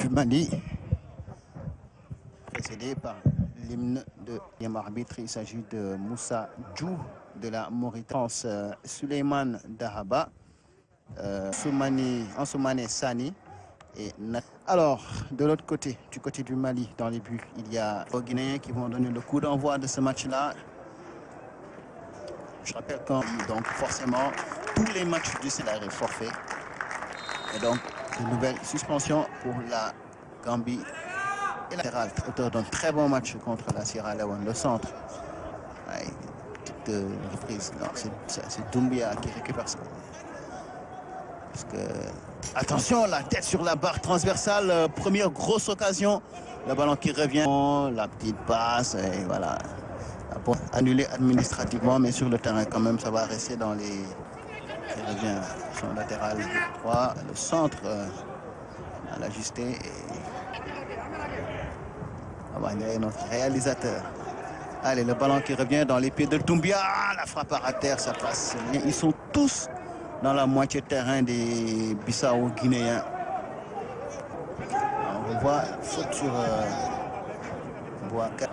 du Mali, précédé par l'hymne de l'arbitre. Il s'agit de Moussa Djou de la Mauritanie, Suleiman Dahaba, Ansoumane Sani. Alors, de l'autre côté, du côté du Mali, dans les buts, il y a les Guinéens qui vont donner le coup d'envoi de ce match-là. Je rappelle donc forcément, tous les matchs du Sénégal est forfait. Et donc, une nouvelle suspension pour la Gambie et latéral, auteur d'un très bon match contre la Sierra Leone, le centre. Ouais, petite reprise. Non, c'est Doumbia qui récupère ça. Parce que, attention, la tête sur la barre transversale, première grosse occasion. Le ballon qui revient, la petite passe, et voilà. Bon, annulé administrativement, mais sur le terrain quand même, ça va rester dans les... Il revient son latéral droit, le centre à l'ajuster. Et... Ah, il y a notre réalisateur. Allez, le ballon qui revient dans les pieds de Doumbia. La frappe à terre, ça passe. Ils sont tous dans la moitié de terrain des Bissau-Guinéens. On voit la faute sur Bouaka.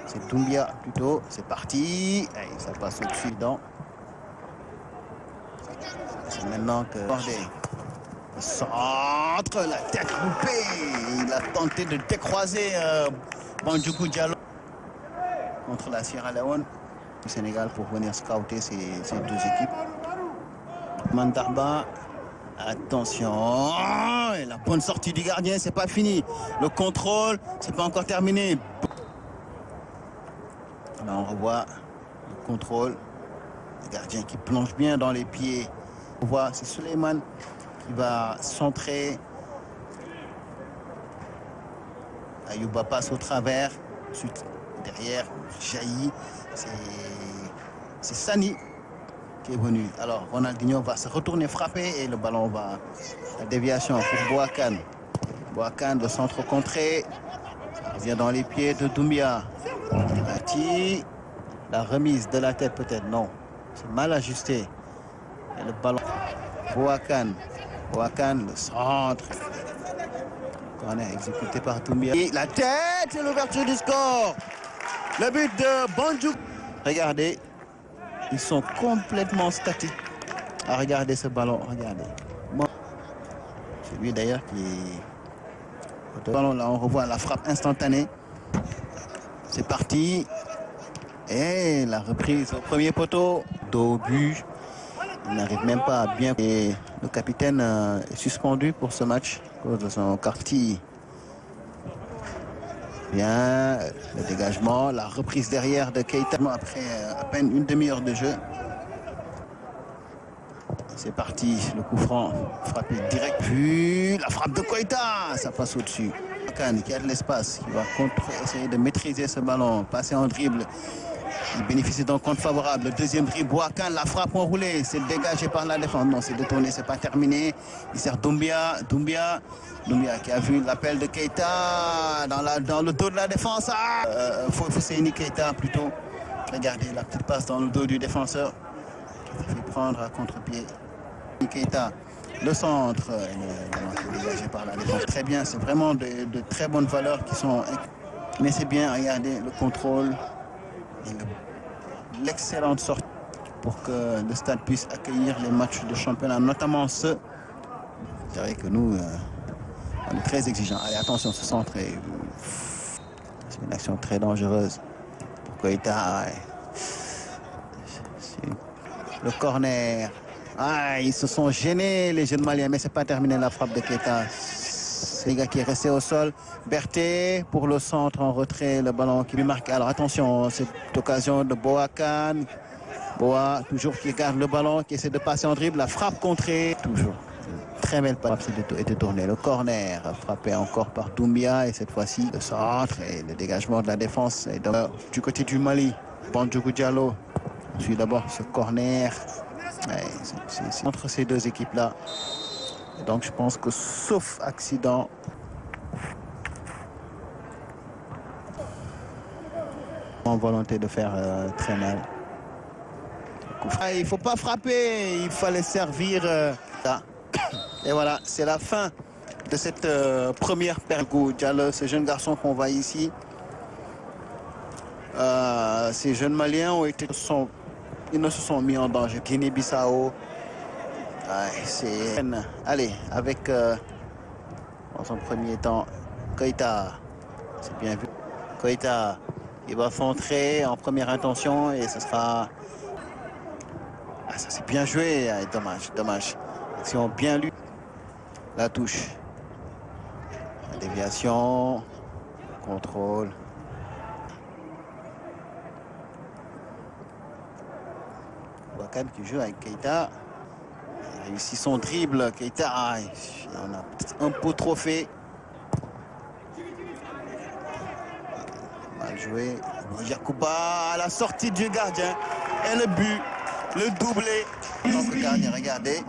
C'est Doumbia plutôt. C'est parti. Allez, ça passe au-dessus dedans. C'est maintenant que le centre, la tête coupée. Il a tenté de décroiser Bandjougou Diallo contre la Sierra Leone du Sénégal pour venir scouter ces deux équipes. Mandarba, attention, et la bonne sortie du gardien, c'est pas fini. Le contrôle, c'est pas encore terminé. Là, on revoit le contrôle. Le gardien qui plonge bien dans les pieds. On voit, c'est Suleiman qui va centrer. Ayouba passe au travers. Ensuite, derrière, jaillit. C'est Sani qui est venu. Alors, Ronaldinho va se retourner frapper et le ballon va... La déviation pour Bouakan. Bouakan, le centre contré. Ça revient dans les pieds de Doumbia. La remise de la tête peut-être, non. C'est mal ajusté. Et le ballon. Bouakan, le centre. Corner exécuté par Doumbia. Et la tête et l'ouverture du score. Le but de Bandjougou. Regardez, ils sont complètement statiques à regarder ce ballon. Regardez. C'est lui d'ailleurs qui est... Le ballon, là, on revoit la frappe instantanée. C'est parti. Et la reprise au premier poteau. Dos au but. Il n'arrive même pas à bien... Et le capitaine est suspendu pour ce match à cause de son quartier. Bien, le dégagement, la reprise derrière de Keita après à peine une demi-heure de jeu. C'est parti, le coup franc, frappé direct. Puis la frappe de Keita, ça passe au-dessus. Khan qui a de l'espace, qui va essayer de maîtriser ce ballon, passer en dribble. Il bénéficie d'un compte favorable. Le deuxième dribble, Bouakan, la frappe enroulée, c'est dégagé par la défense. Non, c'est détourné, c'est pas terminé. Il sert Doumbia qui a vu l'appel de Keita dans le dos de la défense. Fousseini Keita plutôt. Regardez la petite passe dans le dos du défenseur. Il fait prendre à contre-pied. Keita, le centre, dégagé par la défense. Très bien, c'est vraiment de très bonnes valeurs qui sont... Mais c'est bien, regardez le contrôle. L'excellente sortie pour que le stade puisse accueillir les matchs de championnat, notamment ceux. C'est vrai que nous, on est très exigeants. Allez, attention, ce centre est... C'est une action très dangereuse pour Keita. Le corner. Ils se sont gênés, les jeunes Maliens, mais c'est pas terminé la frappe de Keita. C'est le gars qui est resté au sol. Berthe pour le centre en retrait, le ballon qui lui marque. Alors attention, cette occasion de Bouakan. Boa, toujours qui garde le ballon, qui essaie de passer en dribble. La frappe contrée, toujours. Très belle passe est détournée. Le corner frappé encore par Doumbia. Et cette fois-ci, le centre et le dégagement de la défense. Et donc, du côté du Mali, Bandjougou Diallo suit d'abord ce corner. C'est entre ces deux équipes-là. Donc je pense que sauf accident, en volonté de faire très mal. Il ne faut pas frapper, il fallait servir. Et voilà, c'est la fin de cette première période. Diallo, ce jeune garçon qu'on voit ici, ces jeunes Maliens ils ne se sont mis en danger. Guinée-Bissau, c'est... Allez, avec en son premier temps, Keita, c'est bien vu. Keita, il va centrer en première intention et ce sera... Ah, ça c'est bien joué, dommage, dommage. Action bien lue. La touche. La déviation. Contrôle. Wakan qui joue avec Keita. Il a réussi son dribble. Keita, on a peut-être un peu trop fait. Mal joué. Yacouba à la sortie du gardien. Et le but. Le doublé. Donc, le gardien, regardez.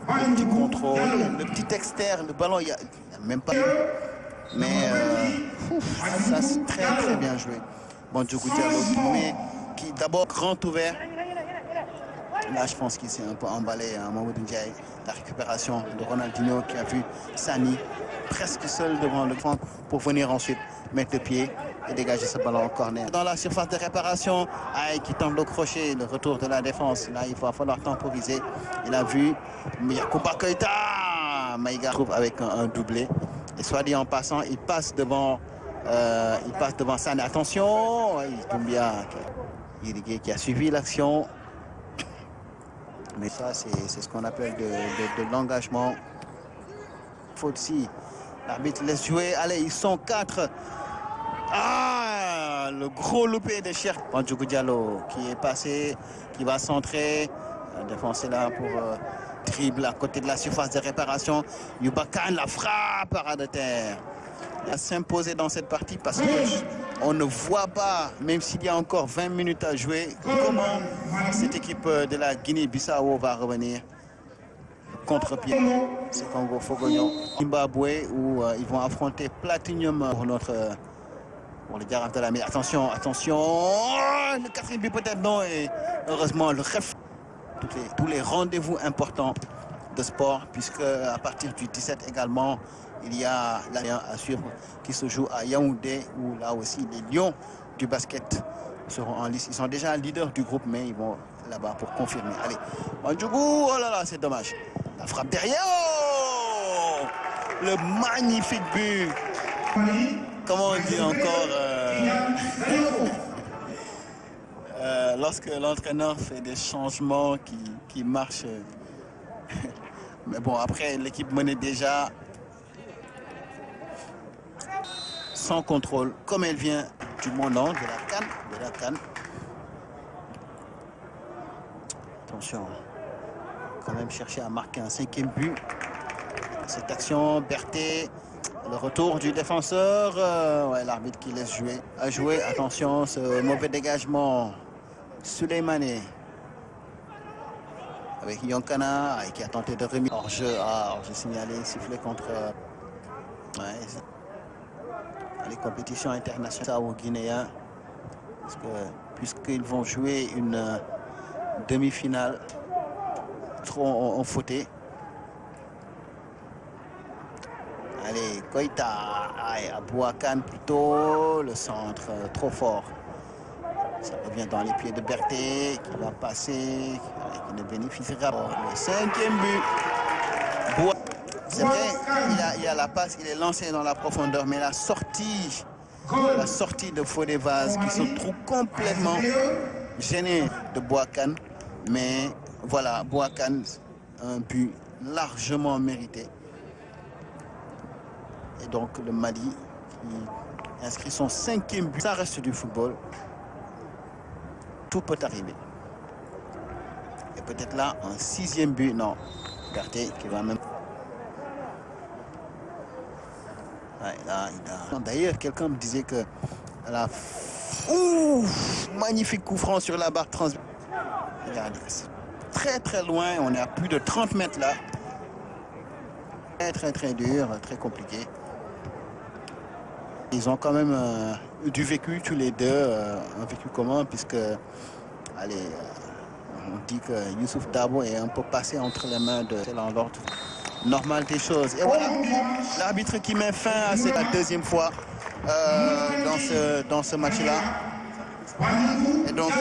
Le petit contrôle, le petit externe, le ballon, il n'y a même pas. Mais ça, c'est très, très bien joué. Bandjougou Diallo qui d'abord grand ouvert. Là, je pense qu'il s'est un peu emballé à Mamadou Ndiaye. La récupération de Ronaldinho qui a vu Sani presque seul devant le fond pour venir ensuite mettre le pied et dégager ce ballon en corner. Dans la surface de réparation, qui tente de crocher, le retour de la défense. Là, il va falloir temporiser. Il a vu Yacouba Keita. Maïga trouve avec un doublé. Et soit dit en passant, il passe devant Sani. Attention, Doumbia qui a suivi l'action. Mais ça, c'est ce qu'on appelle de l'engagement. Faute si. L'arbitre laisse jouer. Allez, ils sont 4. Ah, le gros loupé de Cheikh Bandjougou Diallo qui est passé, qui va centrer. La défense est là pour dribble à côté de la surface de réparation. Yubakan, la frappe, parade de terre. Il va s'imposer dans cette partie parce qu'on ne voit pas, même s'il y a encore 20 minutes à jouer, comment cette équipe de la Guinée-Bissau va revenir. Contre-pied, c'est Congo Fogoyon. Zimbabwe où ils vont affronter Platinum pour le Giraffe de la mer. Attention, attention. Le quatrième but peut-être non. Et heureusement, le ref. Tous les rendez-vous importants de sport, puisque à partir du 17 également, il y a la à suivre qui se joue à Yaoundé, où là aussi les Lions du basket seront en lice. Ils sont déjà leaders du groupe, mais ils vont là-bas pour confirmer. Allez, Bandjougou, oh là là, c'est dommage. La frappe derrière. Oh, le magnifique but. Comment on dit encore lorsque l'entraîneur fait des changements qui marchent. Mais bon, après, l'équipe menait déjà sans contrôle, comme elle vient du Monan, de la CAN. Attention, quand même chercher à marquer un 5e but. Cette action, Berthet, le retour du défenseur, ouais, l'arbitre qui laisse jouer. À jouer, attention, ce mauvais dégagement. Souleymane avec Yonkana qui a tenté de remettre hors-jeu. Hors-jeu signalé, sifflé contre les compétitions internationales aux Guinéens. Puisqu'ils vont jouer une demi-finale, trop ont fauté. Allez, Keita, Abouakan plutôt, le centre trop fort. Ça revient dans les pieds de Berthet qui va passer, qui ne bénéficiera pas. Le 5e but. C'est vrai, il a la passe, il est lancé dans la profondeur, mais la sortie de Fodé-Vaz qui se trouve complètement gêné de Bouakan. Mais voilà, Bouakan, un but largement mérité. Et donc le Mali qui inscrit son 5e but. Ça reste du football. Tout peut arriver. Et peut-être là, un 6e but. Non, Berthet qui va même... Ouais, là, il a... D'ailleurs, quelqu'un me disait que... Magnifique coup franc sur la barre trans... Regardez, très très loin. On est à plus de 30 mètres là. Très dur, très compliqué. Ils ont quand même du vécu tous les deux, un vécu commun, puisque, allez, on dit que Youssouf Dabo est un peu passé entre les mains de l'ordre. normale des choses. Et voilà, l'arbitre qui met fin à cette deuxième fois dans ce match-là. Et donc,